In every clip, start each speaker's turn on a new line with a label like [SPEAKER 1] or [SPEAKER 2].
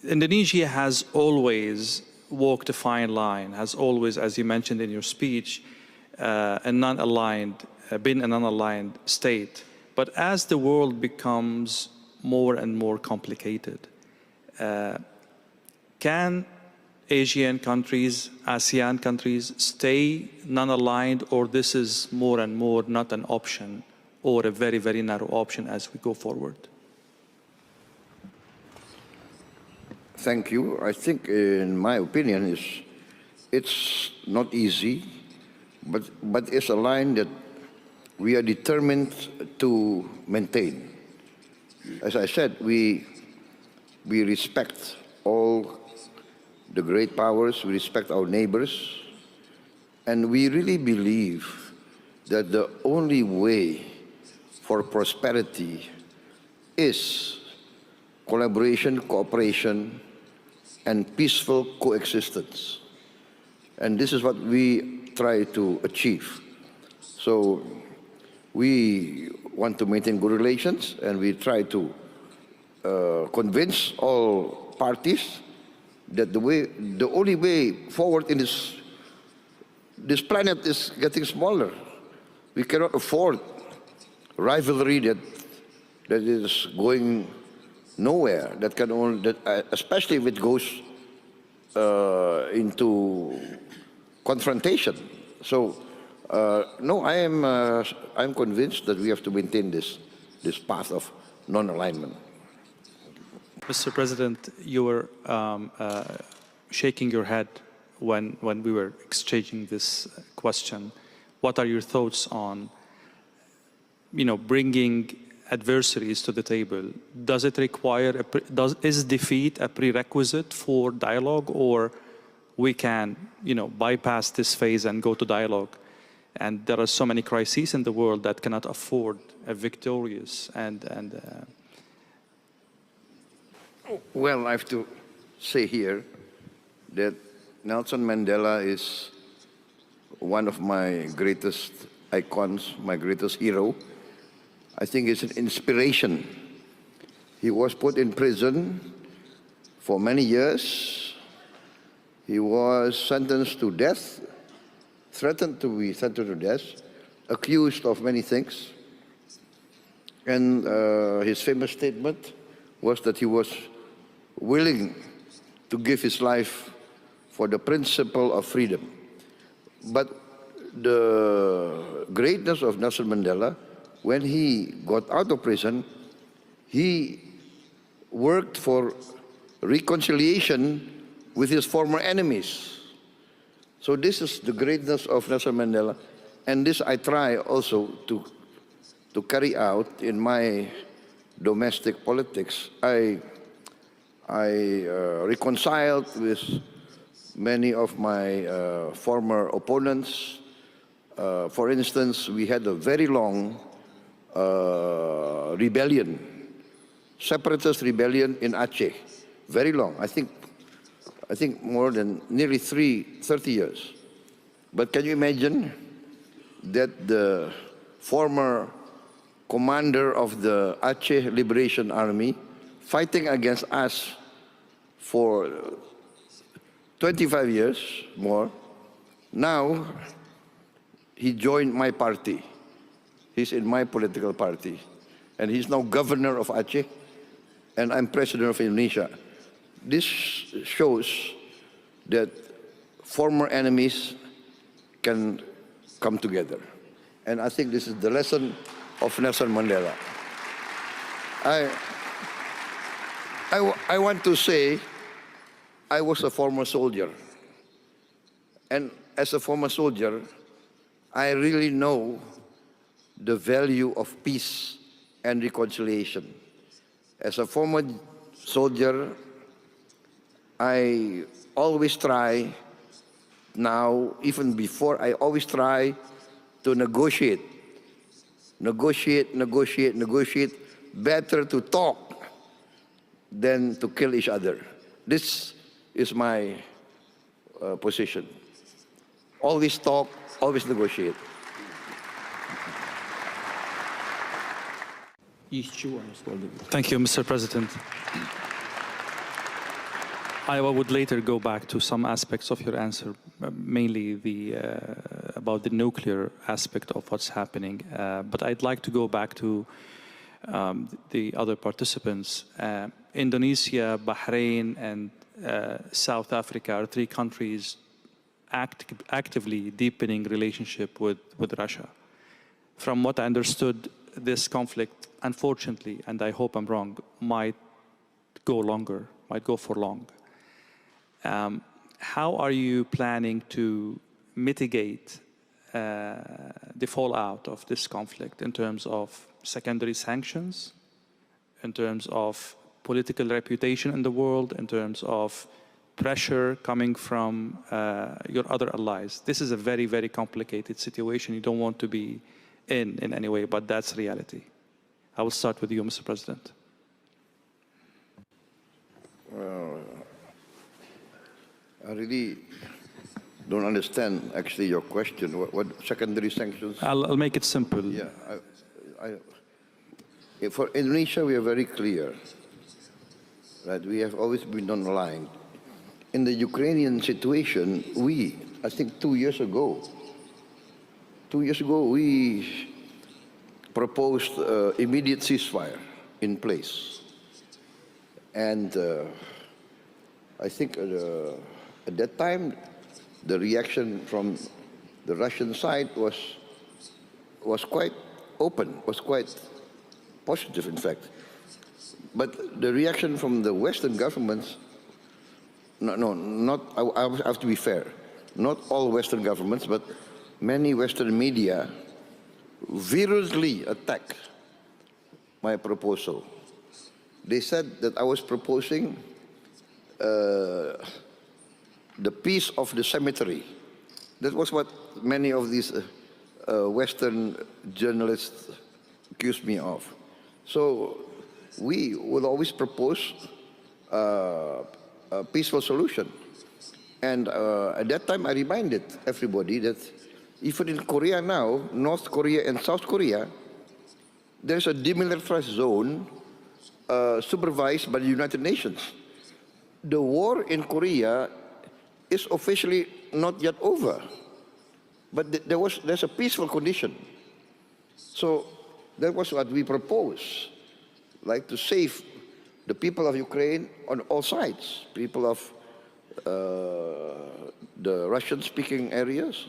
[SPEAKER 1] Indonesia has always walked a fine line, has always, as you mentioned in your speech, been a non-aligned state. But as the world becomes more and more complicated, can Asian countries, ASEAN countries, stay non-aligned, or this is more and more not an option or a very, very narrow option as we go forward?
[SPEAKER 2] Thank you. I think, in my opinion, it's not easy, but it's a line that we are determined to maintain. As I said, we respect all the great powers, we respect our neighbors, and we really believe that the only way for prosperity is collaboration, cooperation, and peaceful coexistence. And this is what we try to achieve. So we want to maintain good relations, and we try to convince all parties that the only way forward in this planet is getting smaller. We cannot afford rivalry that is going nowhere. That can only, especially if it goes into confrontation. So no, I'm convinced that we have to maintain this path of non-alignment.
[SPEAKER 1] Mr. President, you were shaking your head when we were exchanging this question. What are your thoughts on, bringing adversaries to the table? Does it require, is defeat a prerequisite for dialogue, or we can, bypass this phase and go to dialogue? And there are so many crises in the world that cannot afford a victorious
[SPEAKER 2] Well, I have to say here that Nelson Mandela is one of my greatest icons, my greatest hero. I think it's an inspiration. He was put in prison for many years. He was sentenced to death, threatened to be sentenced to death, accused of many things. And his famous statement was that he was willing to give his life for the principle of freedom. But the greatness of Nelson Mandela, when he got out of prison, he worked for reconciliation with his former enemies. So this is the greatness of Nelson Mandela, and this I try also to carry out in my domestic politics. I reconciled with many of my former opponents. For instance, we had a very long rebellion, separatist rebellion in Aceh, very long. I think more than nearly 30 years. But can you imagine that the former commander of the Aceh Liberation Army, fighting against us for 25 years more, now he joined my party. He's in my political party. And he's now governor of Aceh, and I'm president of Indonesia. This shows that former enemies can come together. And I think this is the lesson of Nelson Mandela. I want to say I was a former soldier. And as a former soldier, I really know the value of peace and reconciliation. As a former soldier, I always try, now, even before, I always try to negotiate. Negotiate. Better to talk than to kill each other. This is my position. Always talk, always negotiate.
[SPEAKER 1] Thank you, Mr. President. I would later go back to some aspects of your answer, mainly about the nuclear aspect of what's happening. But I'd like to go back to the other participants. Indonesia, Bahrain, and South Africa are three countries actively deepening relationship with Russia. From what I understood, this conflict, unfortunately, and I hope I'm wrong, might go longer, might go for long. How are you planning to mitigate the fallout of this conflict in terms of secondary sanctions, in terms of political reputation in the world, in terms of pressure coming from your other allies? This is a very, very complicated situation. You don't want to be in any way, but that's reality. I will start with you, Mr. President.
[SPEAKER 2] I really don't understand actually your question. What secondary sanctions?
[SPEAKER 1] I'll make it simple.
[SPEAKER 2] Yeah, for Indonesia, we are very clear. Right, we have always been on the line. In the Ukrainian situation, I think 2 years ago, we proposed immediate ceasefire in place. And I think at that time, the reaction from the Russian side was quite open, was quite positive, in fact. But the reaction from the Western governments, I have to be fair, not all Western governments, but many Western media virulently attacked my proposal. They said that I was proposing the peace of the cemetery. That was what many of these Western journalists accused me of. So we would always propose a peaceful solution. And at that time, I reminded everybody that even in Korea now, North Korea and South Korea, there's a demilitarized zone supervised by the United Nations. The war in Korea is officially not yet over, but there's a peaceful condition. So that was what we proposed, like to save the people of Ukraine on all sides, people of the Russian-speaking areas,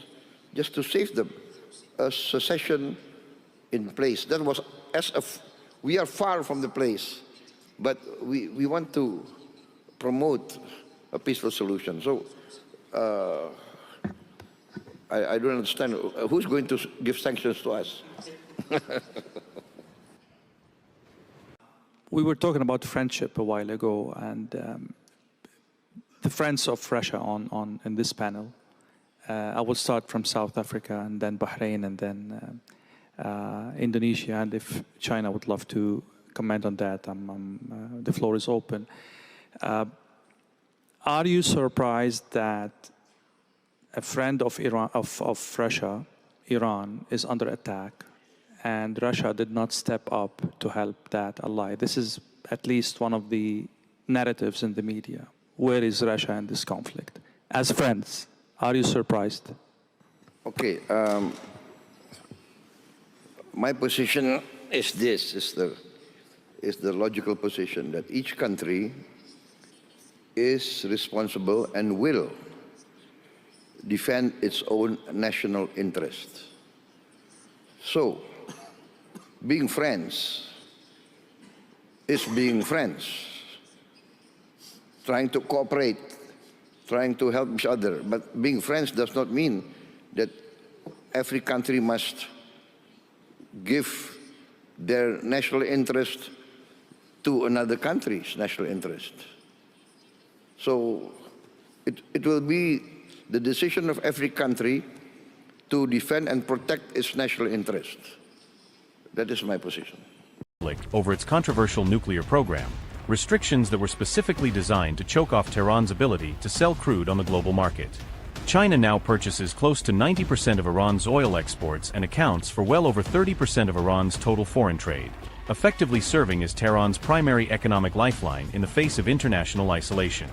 [SPEAKER 2] just to save them, a secession in place. That was we are far from the place, but we want to promote a peaceful solution. So I don't understand who's going to give sanctions to us.
[SPEAKER 1] We were talking about friendship a while ago, and the friends of Russia in this panel. I will start from South Africa, and then Bahrain, and then Indonesia. And if China would love to comment on that, the floor is open. Are you surprised that a friend of Iran, of Russia, Iran, is under attack, and Russia did not step up to help that ally? This is at least one of the narratives in the media. Where is Russia in this conflict? As friends, are you surprised?
[SPEAKER 2] Okay, my position is this, is the logical position that each country is responsible and will defend its own national interest. So, being friends is being friends, trying to cooperate, trying to help each other. But being friends does not mean that every country must give their national interest to another country's national interest. So it will be the decision of every country to defend and protect its national interest. That is my position.
[SPEAKER 3] Over its controversial nuclear program, restrictions that were specifically designed to choke off Tehran's ability to sell crude on the global market. China now purchases close to 90% of Iran's oil exports and accounts for well over 30% of Iran's total foreign trade, effectively serving as Tehran's primary economic lifeline in the face of international isolation.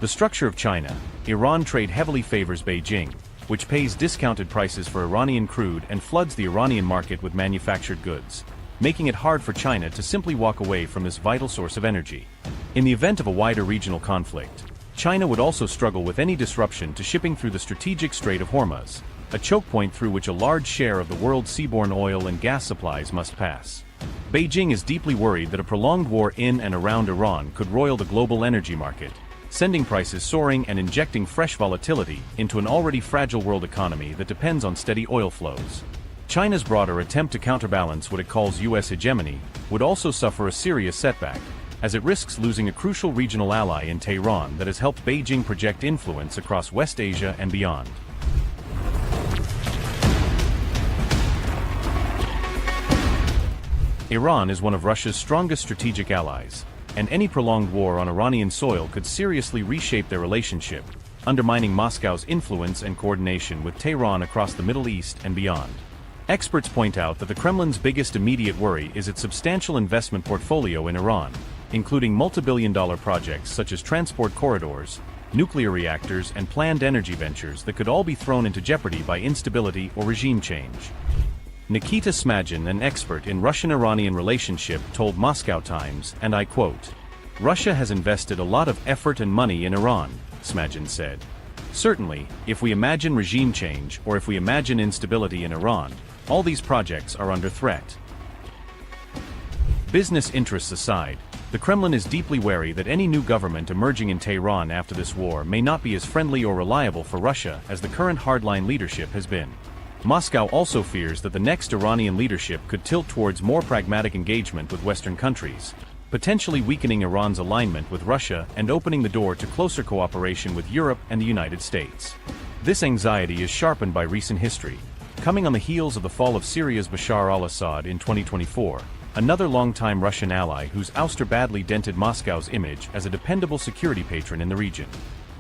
[SPEAKER 3] The structure of China-Iran trade heavily favors Beijing, which pays discounted prices for Iranian crude and floods the Iranian market with manufactured goods, making it hard for China to simply walk away from this vital source of energy. In the event of a wider regional conflict, China would also struggle with any disruption to shipping through the strategic Strait of Hormuz, a choke point through which a large share of the world's seaborne oil and gas supplies must pass. Beijing is deeply worried that a prolonged war in and around Iran could roil the global energy market, sending prices soaring and injecting fresh volatility into an already fragile world economy that depends on steady oil flows. China's broader attempt to counterbalance what it calls U.S. hegemony would also suffer a serious setback, as it risks losing a crucial regional ally in Tehran that has helped Beijing project influence across West Asia and beyond. Iran is one of Russia's strongest strategic allies, and any prolonged war on Iranian soil could seriously reshape their relationship, undermining Moscow's influence and coordination with Tehran across the Middle East and beyond. Experts point out that the Kremlin's biggest immediate worry is its substantial investment portfolio in Iran, including multi-billion-dollar projects such as transport corridors, nuclear reactors, and planned energy ventures that could all be thrown into jeopardy by instability or regime change. Nikita Smagin, an expert in Russian-Iranian relationship, told Moscow Times, and I quote, "Russia has invested a lot of effort and money in Iran," Smagin said. "Certainly, if we imagine regime change or if we imagine instability in Iran, all these projects are under threat." Business interests aside, the Kremlin is deeply wary that any new government emerging in Tehran after this war may not be as friendly or reliable for Russia as the current hardline leadership has been. Moscow also fears that the next Iranian leadership could tilt towards more pragmatic engagement with Western countries, potentially weakening Iran's alignment with Russia and opening the door to closer cooperation with Europe and the United States. This anxiety is sharpened by recent history, coming on the heels of the fall of Syria's Bashar al-Assad in 2024, another longtime Russian ally whose ouster badly dented Moscow's image as a dependable security patron in the region.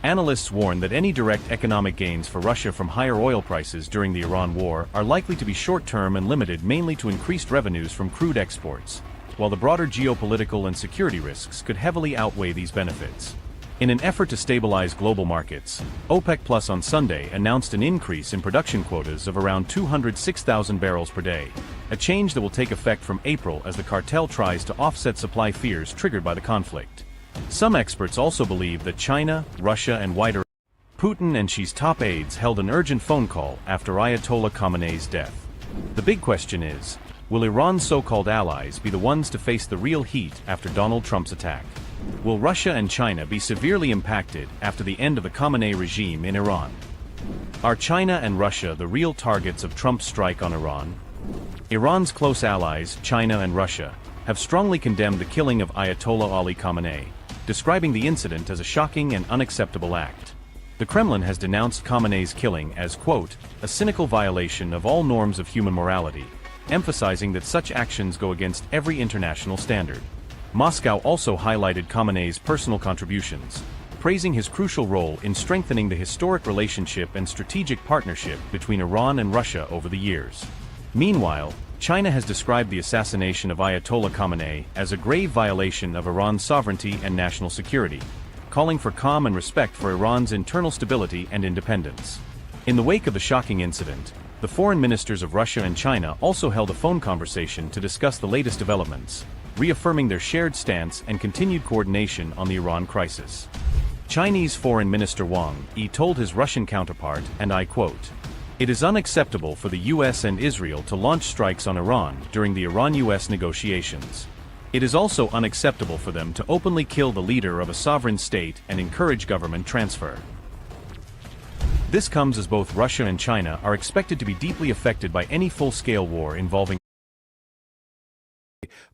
[SPEAKER 3] Analysts warn that any direct economic gains for Russia from higher oil prices during the Iran war are likely to be short-term and limited mainly to increased revenues from crude exports, while the broader geopolitical and security risks could heavily outweigh these benefits. In an effort to stabilize global markets, OPEC Plus on Sunday announced an increase in production quotas of around 206,000 barrels per day, a change that will take effect from April as the cartel tries to offset supply fears triggered by the conflict. Some experts also believe that China, Russia, and wider Putin and Xi's top aides held an urgent phone call after Ayatollah Khamenei's death. The big question is, will Iran's so-called allies be the ones to face the real heat after Donald Trump's attack? Will Russia and China be severely impacted after the end of the Khamenei regime in Iran? Are China and Russia the real targets of Trump's strike on Iran? Iran's close allies, China and Russia, have strongly condemned the killing of Ayatollah Ali Khamenei, describing the incident as a shocking and unacceptable act. The Kremlin has denounced Khamenei's killing as, quote, a cynical violation of all norms of human morality, emphasizing that such actions go against every international standard. Moscow also highlighted Khamenei's personal contributions, praising his crucial role in strengthening the historic relationship and strategic partnership between Iran and Russia over the years. Meanwhile, China has described the assassination of Ayatollah Khamenei as a grave violation of Iran's sovereignty and national security, calling for calm and respect for Iran's internal stability and independence. In the wake of the shocking incident, the foreign ministers of Russia and China also held a phone conversation to discuss the latest developments, reaffirming their shared stance and continued coordination on the Iran crisis. Chinese Foreign Minister Wang Yi told his Russian counterpart, and I quote, "It is unacceptable for the US and Israel to launch strikes on Iran during the Iran-US negotiations. It is also unacceptable for them to openly kill the leader of a sovereign state and encourage government transfer." This comes as both Russia and China are expected to be deeply affected by any full-scale war involving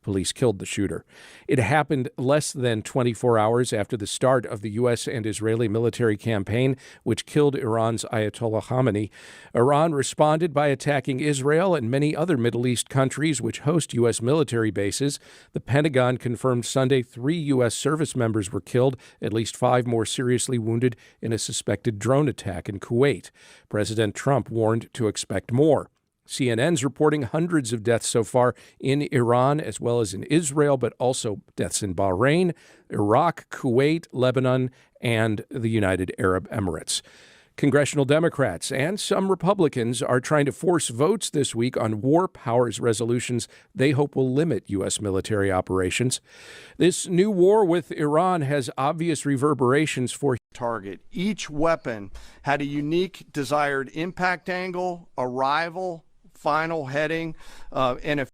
[SPEAKER 4] police killed the shooter. It happened less than 24 hours after the start of the U.S. and Israeli military campaign, which killed Iran's Ayatollah Khamenei. Iran responded by attacking Israel and many other Middle East countries which host U.S. military bases. The Pentagon confirmed Sunday 3 U.S. service members were killed, at least 5 more seriously wounded in a suspected drone attack in Kuwait. President Trump warned to expect more. CNN's reporting hundreds of deaths so far in Iran as well as in Israel, but also deaths in Bahrain, Iraq, Kuwait, Lebanon, and the United Arab Emirates. Congressional Democrats and some Republicans are trying to force votes this week on war powers resolutions they hope will limit U.S. military operations. This new war with Iran has obvious reverberations for
[SPEAKER 5] target. Each weapon had a unique desired impact angle, arrival, final heading, and